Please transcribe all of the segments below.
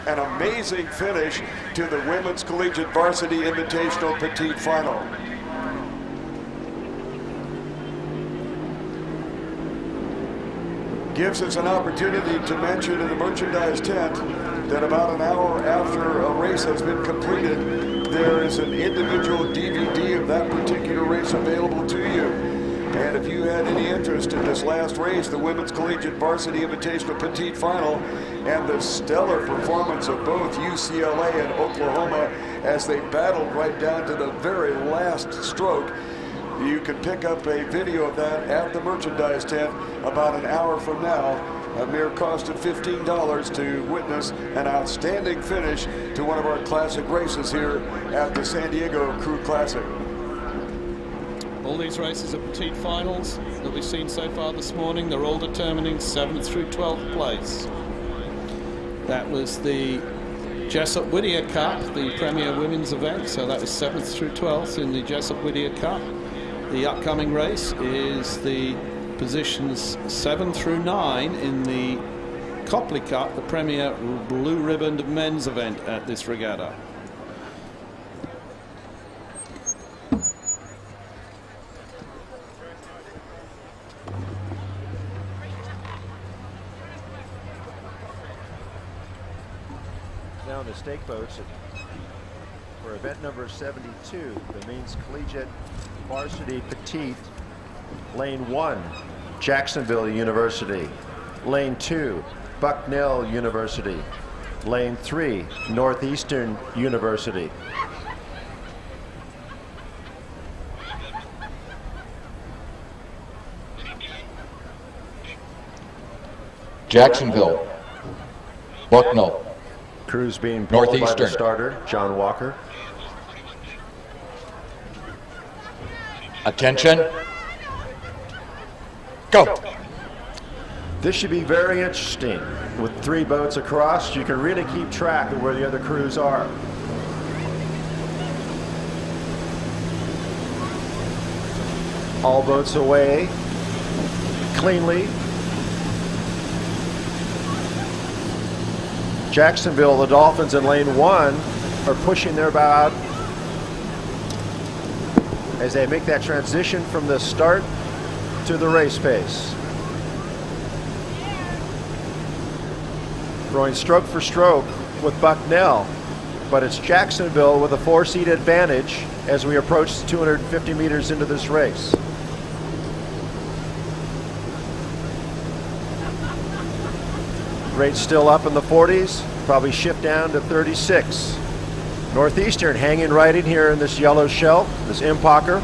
An amazing finish to the Women's Collegiate Varsity Invitational Petite Final. Gives us an opportunity to mention in the merchandise tent that about an hour after a race has been completed, there is an individual DVD of that particular race available to you. And if you had any interest in this last race, the Women's Collegiate Varsity Invitational Petite Final, and the stellar performance of both UCLA and Oklahoma as they battled right down to the very last stroke, you can pick up a video of that at the merchandise tent about an hour from now. A mere cost of $15 to witness an outstanding finish to one of our classic races here at the San Diego Crew Classic. All these races are petite finals that we've seen so far this morning. They're all determining 7th through 12th place. That was the Jessup Whittier Cup, the premier women's event. So that was 7th through 12th in the Jessup Whittier Cup. The upcoming race is the positions 7 through 9 in the Copley Cup, the premier blue ribboned men's event at this regatta. Now in the stake boats for event number 72, the Women's Collegiate Varsity Petite. Lane 1, Jacksonville University. Lane 2, Bucknell University. Lane 3, Northeastern University. Jacksonville, Bucknell. Crews being pulled by the Northeastern. starter, John Walker. Attention. Go. This should be very interesting. With 3 boats across, you can really keep track of where the other crews are. All boats away cleanly. Jacksonville, the Dolphins in lane 1 are pushing their bow out as they make that transition from the start to the race pace. Going stroke for stroke with Bucknell, but it's Jacksonville with a 4-seat advantage as we approach 250 meters into this race. Rates still up in the 40s, probably shift down to 36. Northeastern hanging right in here in this yellow shell, this Impacher.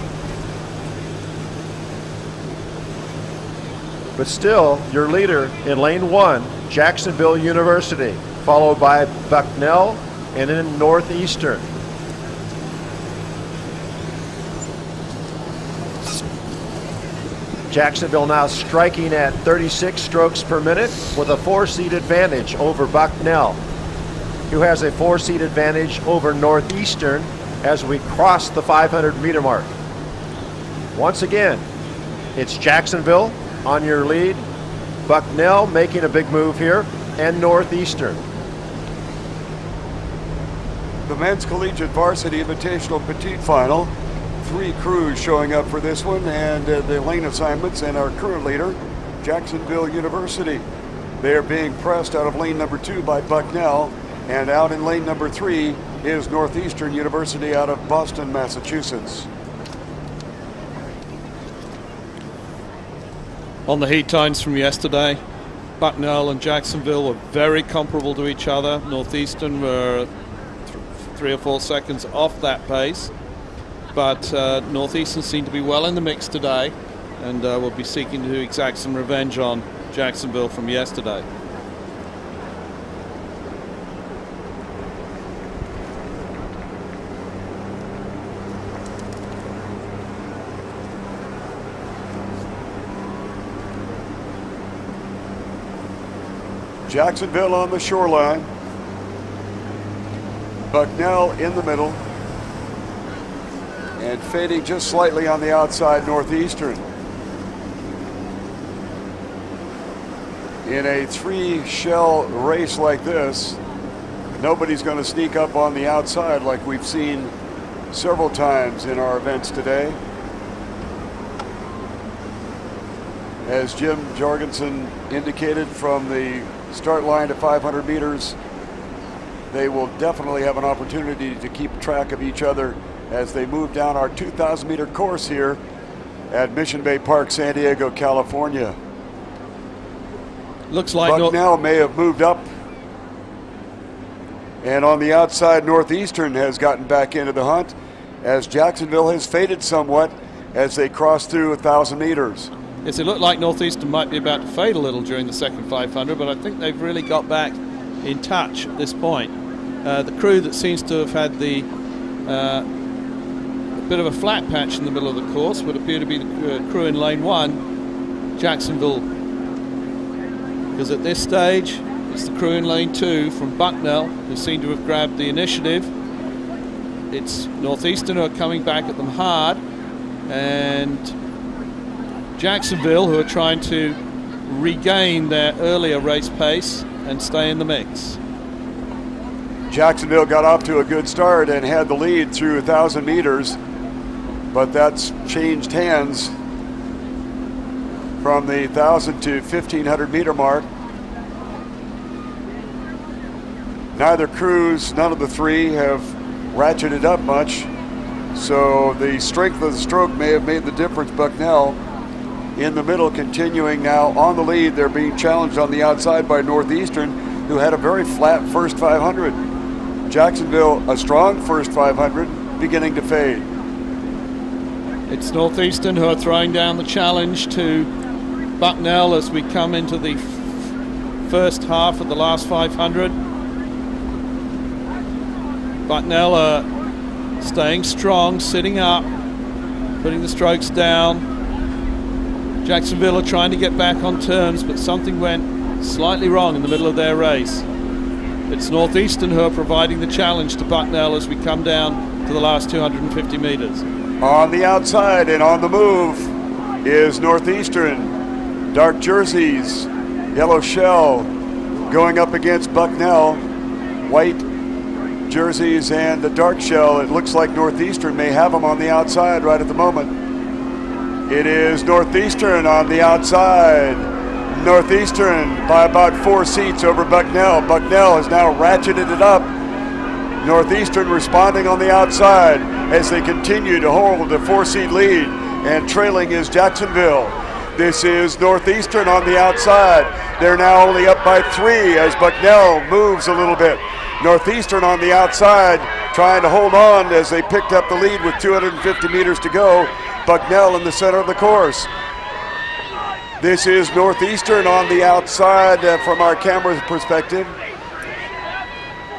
But still, your leader in lane 1, Jacksonville University, followed by Bucknell and then Northeastern. Jacksonville now striking at 36 strokes per minute with a 4-seat advantage over Bucknell, who has a 4-seat advantage over Northeastern as we cross the 500-meter mark. Once again, it's Jacksonville on your lead, Bucknell making a big move here, and Northeastern. The Men's Collegiate Varsity Invitational Petite Final. 3 crews showing up for this one, and the lane assignments, and our current leader, Jacksonville University. They are being pressed out of lane number 2 by Bucknell, and out in lane number 3 is Northeastern University out of Boston, Massachusetts. On the heat times from yesterday, Bucknell and Jacksonville were very comparable to each other. Northeastern were 3 or 4 seconds off that pace, but Northeastern seemed to be well in the mix today, and will be seeking to exact some revenge on Jacksonville from yesterday. Jacksonville on the shoreline, Bucknell in the middle, and fading just slightly on the outside, Northeastern. In a 3-shell race like this, Nobody's going to sneak up on the outside like we've seen several times in our events today. As Jim Jorgensen indicated, from the start line to 500 meters, they will definitely have an opportunity to keep track of each other as they move down our 2,000 meter course here at Mission Bay Park, San Diego, California. Looks like Bucknell may have moved up, and on the outside, Northeastern has gotten back into the hunt as Jacksonville has faded somewhat as they cross through 1,000 meters. Yes, it looked like Northeastern might be about to fade a little during the second 500, but I think they've really got back in touch at this point. The crew that seems to have had the bit of a flat patch in the middle of the course would appear to be the crew in lane 1, Jacksonville, because at this stage it's the crew in lane 2 from Bucknell who seem to have grabbed the initiative. It's Northeastern who are coming back at them hard, and Jacksonville who are trying to regain their earlier race pace and stay in the mix. Jacksonville got off to a good start and had the lead through 1,000 meters, but that's changed hands from the 1,000 to 1,500 meter mark. Neither crews, none of the three, have ratcheted up much, so the strength of the stroke may have made the difference. Bucknell in the middle, continuing now on the lead. They're being challenged on the outside by Northeastern, who had a very flat first 500. Jacksonville, a strong first 500, beginning to fade. It's Northeastern who are throwing down the challenge to Bucknell as we come into the first half of the last 500. Bucknell are staying strong, sitting up, putting the strokes down. Jacksonville are trying to get back on terms, but something went slightly wrong in the middle of their race. It's Northeastern who are providing the challenge to Bucknell as we come down to the last 250 meters. On the outside and on the move is Northeastern. Dark jerseys, yellow shell, going up against Bucknell. White jerseys and the dark shell. It looks like Northeastern may have them on the outside right at the moment. It is Northeastern on the outside. Northeastern by about 4 seats over Bucknell. Bucknell has now ratcheted it up. Northeastern responding on the outside as they continue to hold a 4-seat lead, and trailing is Jacksonville. This is Northeastern on the outside. They're now only up by 3 as Bucknell moves a little bit. Northeastern on the outside trying to hold on as they picked up the lead with 250 meters to go. Bucknell in the center of the course. This is Northeastern on the outside from our camera's perspective.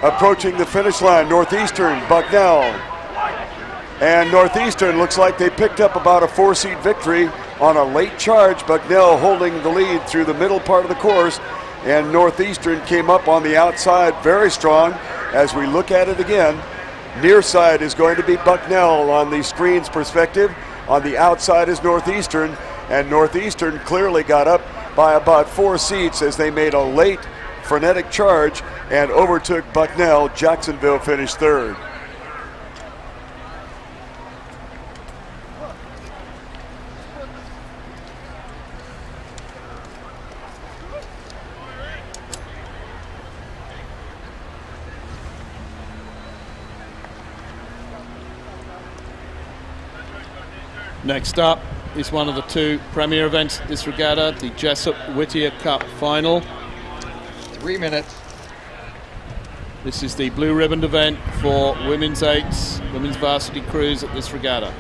Approaching the finish line, Northeastern, Bucknell. And Northeastern looks like they picked up about a 4-seat victory on a late charge. Bucknell holding the lead through the middle part of the course, and Northeastern came up on the outside very strong. As we look at it again, near side is going to be Bucknell on the screen's perspective. On the outside is Northeastern, and Northeastern clearly got up by about 4 seats as they made a late frenetic charge and overtook Bucknell. Jacksonville finished third. Next up is one of the 2 premier events at this regatta, the Jessup Whittier Cup Final. 3 minutes. This is the blue ribbon event for women's 8s, women's varsity crews at this regatta.